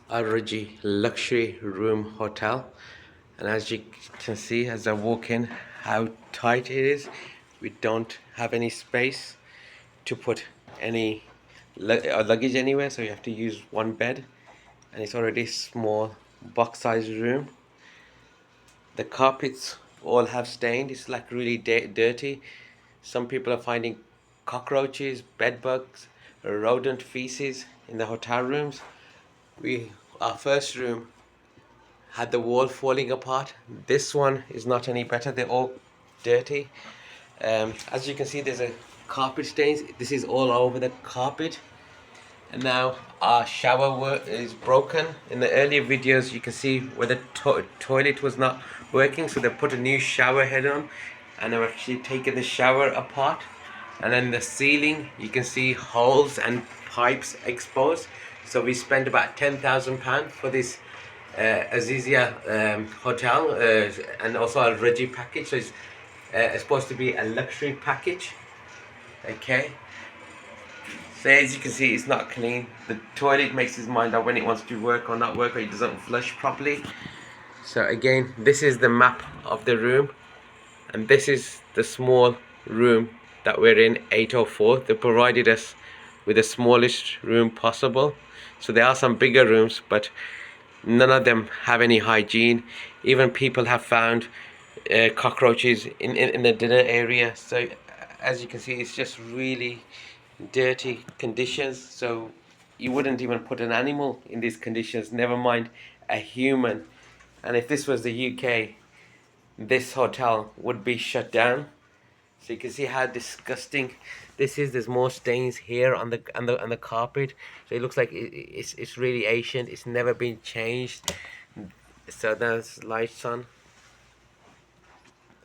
a Rajhi luxury room hotel, and as you can see as I walk in how tight it is. We don't have any space to put any luggage anywhere, so you have to use one bed, and it's already small box size room. The carpets all have stained. It's like really dirty. Some people are finding cockroaches, bed bugs, rodent feces in the hotel rooms. Our first room had the wall falling apart. This one is not any better. They're all dirty. As you can see, there's a carpet stains. This is all over the carpet. And now our shower is broken. In the earlier videos you can see where the toilet was not working, so they put a new shower head on, and they've actually taken the shower apart. And then the ceiling, you can see holes and pipes exposed. So we spent about £10,000 for this Azizia hotel, and also a Rajhi package. So it's supposed to be a luxury package. Okay, so as you can see, it's not clean. The toilet makes his mind up when it wants to work or not work, or it doesn't flush properly. So again, this is the map of the room, and this is the small room that we're in, 804. They provided us with the smallest room possible. So there are some bigger rooms, but none of them have any hygiene. Even people have found cockroaches in the dinner area. So as you can see, it's just really dirty conditions. So you wouldn't even put an animal in these conditions, never mind a human. And if this was the UK, this hotel would be shut down. So you can see how disgusting this is. There's more stains here on the carpet. So it looks like it's really ancient. It's never been changed. So that's lights on.